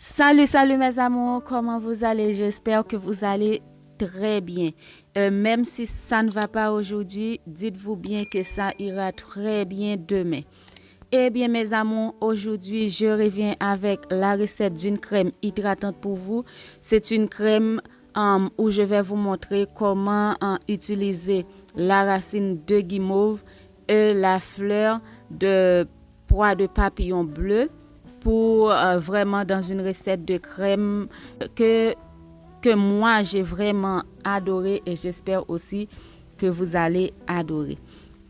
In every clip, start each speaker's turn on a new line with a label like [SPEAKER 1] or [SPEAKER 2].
[SPEAKER 1] Salut, salut mes amours, comment vous allez? J'espère que vous allez très bien. Même si ça ne va pas aujourd'hui, dites-vous bien que ça ira très bien demain. Eh bien mes amours, aujourd'hui je reviens avec la recette d'une crème hydratante pour vous. C'est une crème où je vais vous montrer comment utiliser la racine de guimauve et la fleur de pois de papillon bleu pour vraiment dans une recette de crème que, que moi j'ai vraiment adoré et j'espère aussi que vous allez adorer.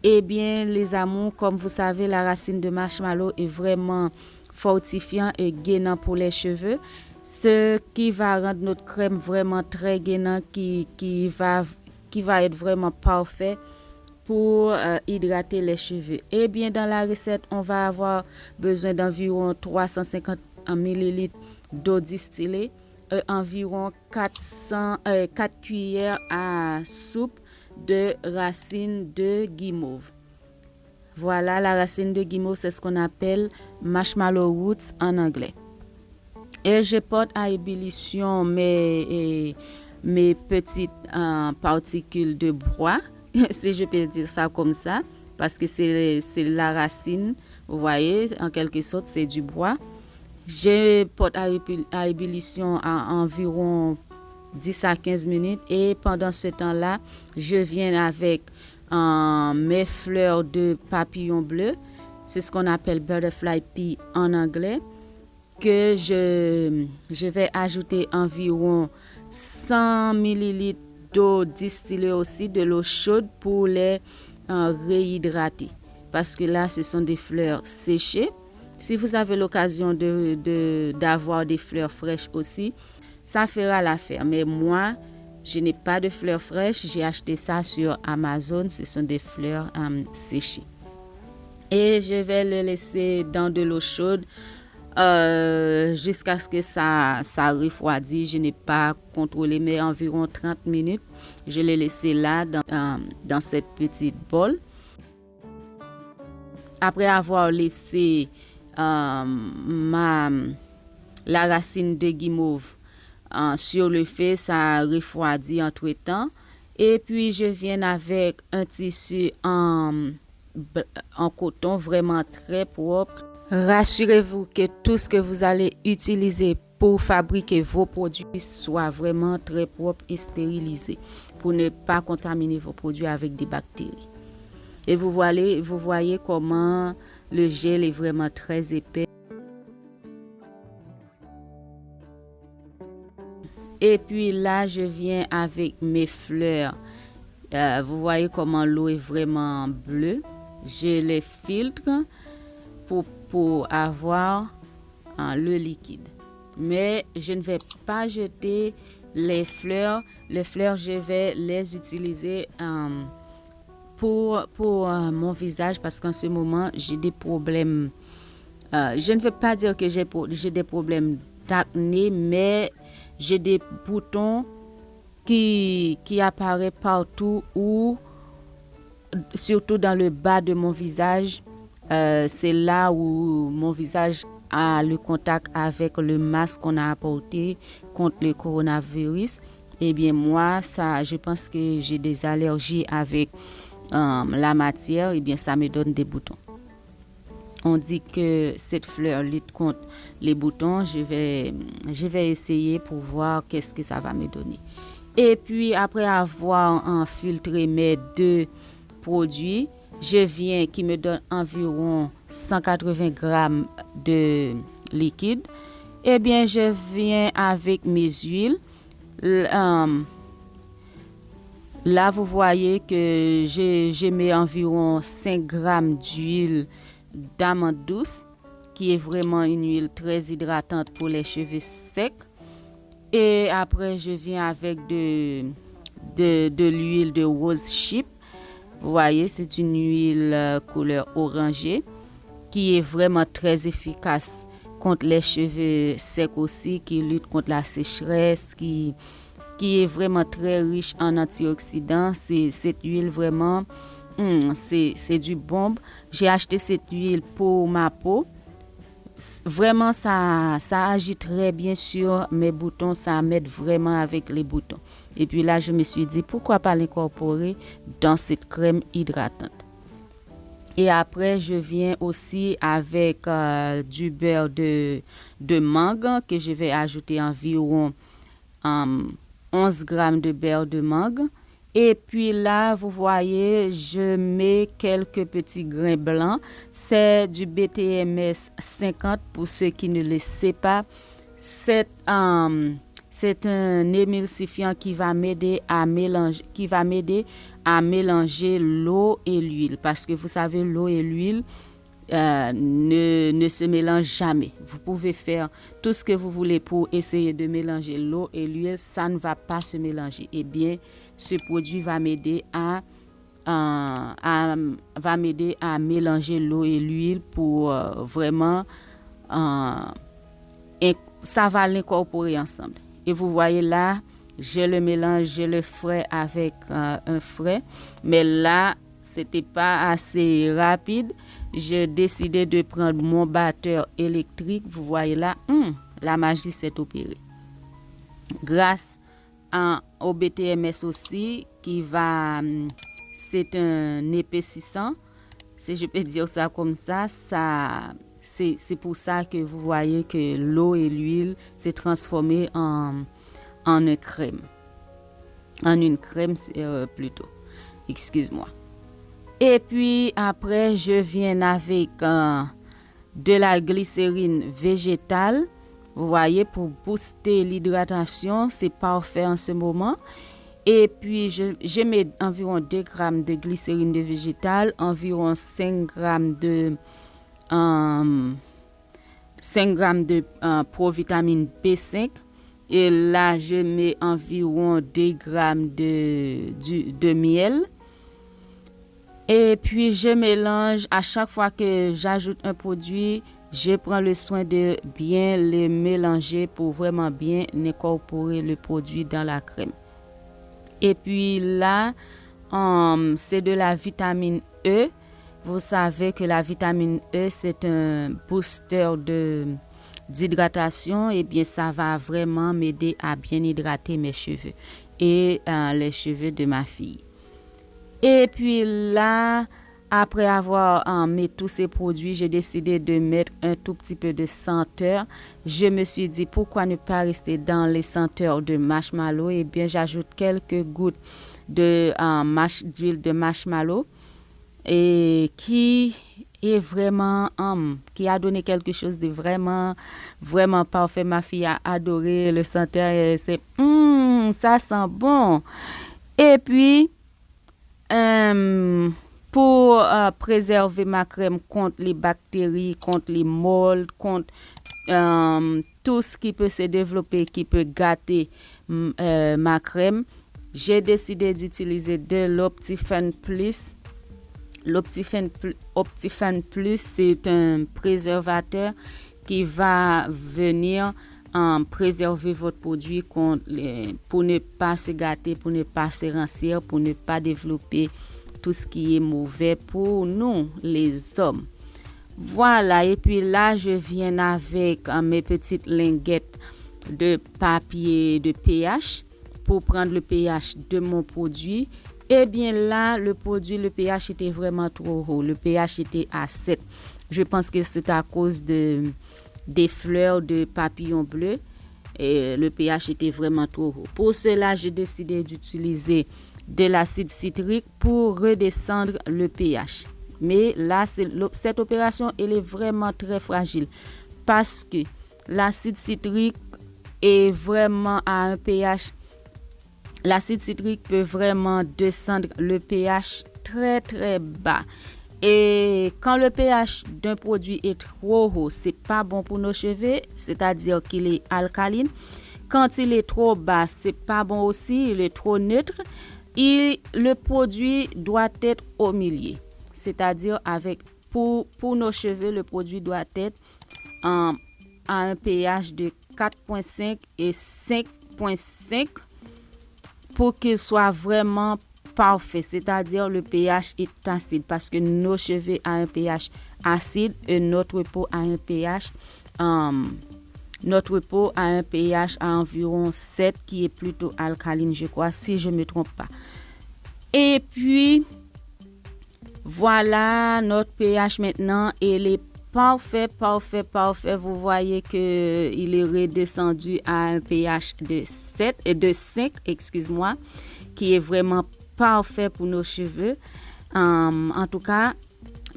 [SPEAKER 1] Eh bien, les amours, comme vous savez, la racine de marshmallow est vraiment fortifiant et gainant pour les cheveux, ce qui va rendre notre crème vraiment très gainant, qui va être vraiment parfait pour hydrater les cheveux. Eh bien, dans la recette, on va avoir besoin d'environ 350 ml d'eau distillée, environ 4 cuillères à soupe de racine de guimauve. Voilà, la racine de guimauve, c'est ce qu'on appelle marshmallow roots en anglais. Et je porte à ébullition mes petites particules de bois, si je peux dire ça comme ça, parce que c'est la racine, vous voyez, en quelque sorte, c'est du bois. Je porte à ébullition à environ 10 à 15 minutes et pendant ce temps-là, je viens avec mes fleurs de papillon bleu, c'est ce qu'on appelle butterfly pea en anglais, que je vais ajouter environ 100 ml d'eau distillée aussi, de l'eau chaude pour les réhydrater. Parce que là, ce sont des fleurs séchées. Si vous avez l'occasion d'avoir des fleurs fraîches aussi, ça fera l'affaire. Mais moi, je n'ai pas de fleurs fraîches. J'ai acheté ça sur Amazon. Ce sont des fleurs séchées. Et je vais le laisser dans de l'eau chaude jusqu'à ce que ça refroidisse. Je n'ai pas contrôlé, mais environ 30 minutes. Je l'ai laissé là dans cette petite bol. Après avoir laissé la racine de guimauve sur le feu, ça refroidit entre-temps. Et puis, je viens avec un tissu en coton vraiment très propre. Rassurez-vous que tout ce que vous allez utiliser pour fabriquer vos produits soit vraiment très propre et stérilisé pour ne pas contaminer vos produits avec des bactéries. Et vous voyez comment le gel est vraiment très épais. Et puis là, je viens avec mes fleurs. Vous voyez comment l'eau est vraiment bleue. Je les filtre pour avoir le liquide. Mais je ne vais pas jeter les fleurs. Les fleurs, je vais les utiliser pour mon visage parce qu'en ce moment, j'ai des problèmes. Je ne veux pas dire que j'ai des problèmes d'acné, mais j'ai des boutons qui apparaissent partout ou surtout dans le bas de mon visage. C'est là où mon visage a le contact avec le masque qu'on a apporté contre le coronavirus. Eh bien, moi, je pense que j'ai des allergies avec la matière. Eh bien, ça me donne des boutons. On dit que cette fleur lutte contre les boutons. Je vais essayer pour voir qu'est-ce que ça va me donner. Et puis, après avoir filtré mes deux produits, qui me donne environ 180 grammes de liquide. Eh bien, je viens avec mes huiles. Là, vous voyez que je mets environ 5 grammes d'huile d'amande douce, qui est vraiment une huile très hydratante pour les cheveux secs. Et après, je viens avec de l'huile de rose chip. Vous voyez, c'est une huile couleur orangée qui est vraiment très efficace contre les cheveux secs aussi, qui lutte contre la sécheresse, qui est vraiment très riche en antioxydants. Cette huile vraiment, c'est du bombe. J'ai acheté cette huile pour ma peau. vraiment, ça agit très bien sur mes boutons, ça m'aide vraiment avec les boutons. Et puis là, je me suis dit, pourquoi pas l'incorporer dans cette crème hydratante. Et après, je viens aussi avec du beurre de mangue que je vais ajouter environ 11 grammes de beurre de mangue. Et puis là, vous voyez, je mets quelques petits grains blancs. C'est du BTMS 50 pour ceux qui ne le savent pas. C'est un émulsifiant qui va m'aider à mélanger l'eau et l'huile. Parce que vous savez, l'eau et l'huile ne se mélangent jamais. Vous pouvez faire tout ce que vous voulez pour essayer de mélanger l'eau et l'huile, ça ne va pas se mélanger. Eh bien, ce produit va m'aider à mélanger l'eau et l'huile pour vraiment ça va l'incorporer ensemble. Et vous voyez là, je le mélange, je le frais avec un frais. Mais là, c'était pas assez rapide. J'ai décidé de prendre mon batteur électrique. Vous voyez là, la magie s'est opérée. Grâce au BTMS aussi, c'est un épaississant. Si je peux dire ça comme ça, c'est pour ça que vous voyez que l'eau et l'huile s'est transformée en une crème. En une crème plutôt. Excuse-moi. Et puis après, je viens avec de la glycérine végétale. Vous voyez, pour booster l'hydratation, c'est parfait en ce moment. Et puis, je mets environ 2 grammes de glycérine de végétale, environ 5 grammes de provitamine B5. Et là, je mets environ 2 grammes de miel. Et puis, je mélange à chaque fois que j'ajoute un produit, je prends le soin de bien le mélanger pour vraiment bien incorporer le produit dans la crème. Et puis là, c'est de la vitamine E. Vous savez que la vitamine E, c'est un booster d'hydratation. Et bien, ça va vraiment m'aider à bien hydrater mes cheveux et les cheveux de ma fille. Et puis là, après avoir mis tous ces produits, j'ai décidé de mettre un tout petit peu de senteur. Je me suis dit, pourquoi ne pas rester dans les senteurs de marshmallow? Et bien, j'ajoute quelques gouttes d'huile de marshmallow et qui est vraiment, qui a donné quelque chose de vraiment, vraiment parfait. Ma fille a adoré le senteur et c'est, ça sent bon. Et puis, pour préserver ma crème contre les bactéries, contre les molles, contre tout ce qui peut se développer, qui peut gâter ma crème, j'ai décidé d'utiliser de l'Optifan Plus. L'Optifan Plus, c'est un préservateur qui va venir préserver votre produit pour ne pas se gâter, pour ne pas se rancir, pour ne pas développer tout ce qui est mauvais pour nous, les hommes. Voilà, et puis là, je viens avec mes petites linguettes de papier de pH pour prendre le pH de mon produit. Et bien là, le pH était vraiment trop haut. Le pH était à 7. Je pense que c'est à cause des fleurs de papillons bleus. Et le pH était vraiment trop haut. Pour cela, j'ai décidé d'utiliser de l'acide citrique pour redescendre le pH. Mais là, cette opération, elle est vraiment très fragile parce que l'acide citrique est vraiment à un pH. L'acide citrique peut vraiment descendre le pH très très bas. Et quand le pH d'un produit est trop haut, c'est pas bon pour nos cheveux, c'est-à-dire qu'il est alcaline. Quand il est trop bas, c'est pas bon aussi, il est trop neutre. Le produit doit être au milieu, c'est-à-dire pour nos cheveux, le produit doit être à un pH de 4,5 et 5,5 pour qu'il soit vraiment parfait, c'est-à-dire le pH est acide parce que nos cheveux ont un pH acide et notre peau a un pH à environ 7 qui est plutôt alcaline, je crois, si je ne me trompe pas. Et puis, voilà, notre pH maintenant, il est parfait. Vous voyez qu'il est redescendu à un pH de 5, excuse-moi, qui est vraiment parfait pour nos cheveux. En tout cas,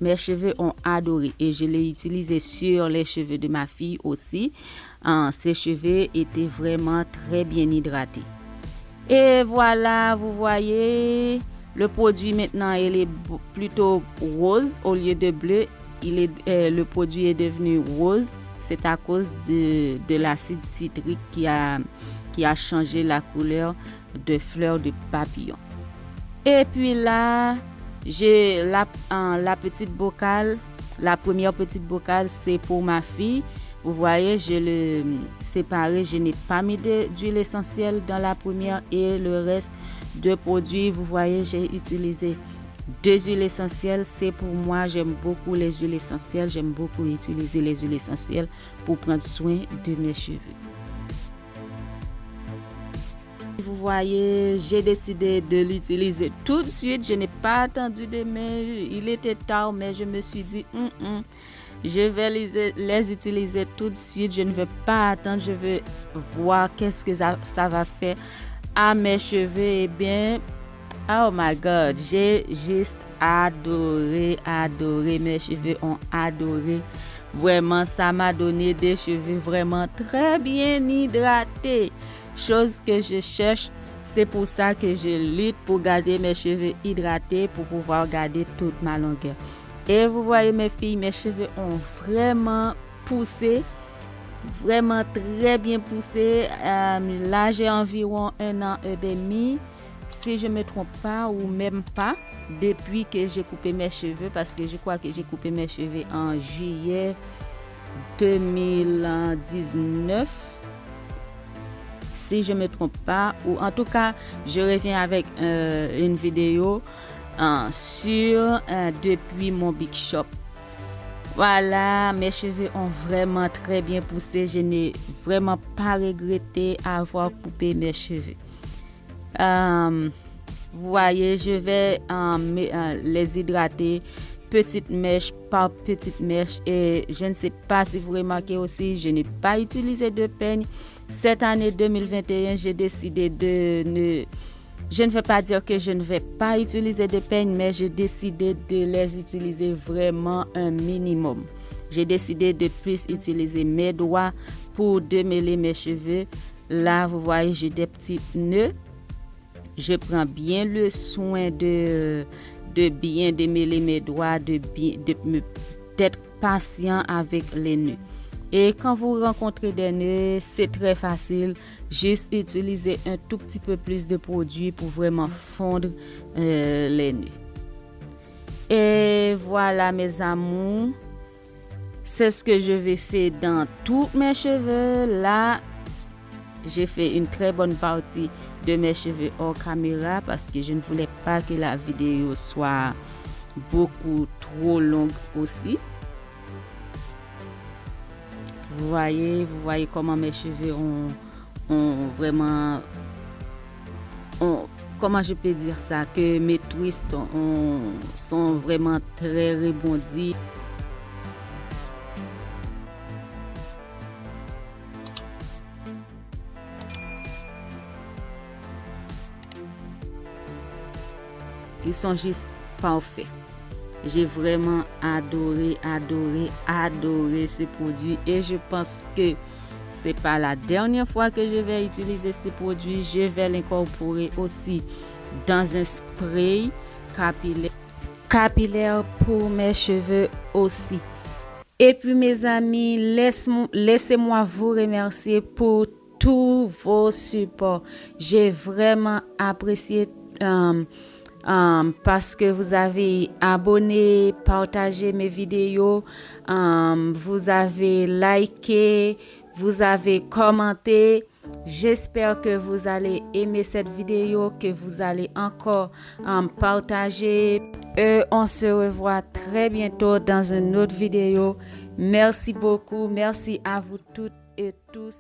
[SPEAKER 1] mes cheveux ont adoré et je l'ai utilisé sur les cheveux de ma fille aussi. Ses cheveux étaient vraiment très bien hydratés. Et voilà, vous voyez, le produit maintenant, il est plutôt rose au lieu de bleu. Le produit est devenu rose. C'est à cause de l'acide citrique qui a changé la couleur de fleurs de papillon. Et puis là, j'ai la petite bocale. La première petite bocale, c'est pour ma fille. Vous voyez, je l'ai séparé. Je n'ai pas mis d'huile essentielle dans la première et le reste de produits. Vous voyez, j'ai utilisé 2 huiles essentielles. C'est pour moi, j'aime beaucoup les huiles essentielles. J'aime beaucoup utiliser les huiles essentielles pour prendre soin de mes cheveux. Vous voyez, j'ai décidé de l'utiliser tout de suite. Je n'ai pas attendu demain. Il était tard, mais je me suis dit, je vais les utiliser tout de suite. Je ne vais pas attendre. Je veux voir qu'est-ce que ça va faire à mes cheveux. Eh bien, oh my God, j'ai juste adoré. Mes cheveux ont adoré. Vraiment, ça m'a donné des cheveux vraiment très bien hydratés. Chose que je cherche, c'est pour ça que je lutte pour garder mes cheveux hydratés, pour pouvoir garder toute ma longueur. Et vous voyez mes filles, mes cheveux ont vraiment poussé, vraiment très bien poussé. Là, j'ai environ 1 an et demi, si je ne me trompe pas, ou même pas, depuis que j'ai coupé mes cheveux, parce que je crois que j'ai coupé mes cheveux en juillet 2019. Si je ne me trompe pas, ou en tout cas, je reviens avec une vidéo sur depuis mon Big Shop. Voilà, mes cheveux ont vraiment très bien poussé. Je n'ai vraiment pas regretté avoir coupé mes cheveux. Vous voyez, je vais les hydrater petite mèche par petite mèche. Et je ne sais pas si vous remarquez aussi, je n'ai pas utilisé de peigne. Cette année 2021, j'ai décidé je ne vais pas dire que je ne vais pas utiliser de peigne, mais j'ai décidé de les utiliser vraiment un minimum. J'ai décidé de plus utiliser mes doigts pour démêler mes cheveux. Là, vous voyez, j'ai des petits nœuds. Je prends bien le soin de bien démêler mes doigts, d'être patient avec les nœuds. Et quand vous rencontrez des nœuds, c'est très facile. Juste utiliser un tout petit peu plus de produit pour vraiment fondre les nœuds. Et voilà mes amours. C'est ce que je vais faire dans tous mes cheveux. Là, j'ai fait une très bonne partie de mes cheveux hors caméra parce que je ne voulais pas que la vidéo soit beaucoup trop longue aussi. Vous voyez comment mes cheveux ont vraiment... comment je peux dire ça? Que mes twists sont vraiment très rebondis. Ils sont juste parfaits. J'ai vraiment adoré ce produit et je pense que c'est pas la dernière fois que je vais utiliser ce produit. Je vais l'incorporer aussi dans un spray capillaire pour mes cheveux aussi. Et puis mes amis, laissez-moi vous remercier pour tous vos supports. J'ai vraiment apprécié parce que vous avez abonné, partagé mes vidéos, vous avez liké, vous avez commenté. J'espère que vous allez aimer cette vidéo, que vous allez encore partager. On se revoit très bientôt dans une autre vidéo. Merci beaucoup. Merci à vous toutes et tous.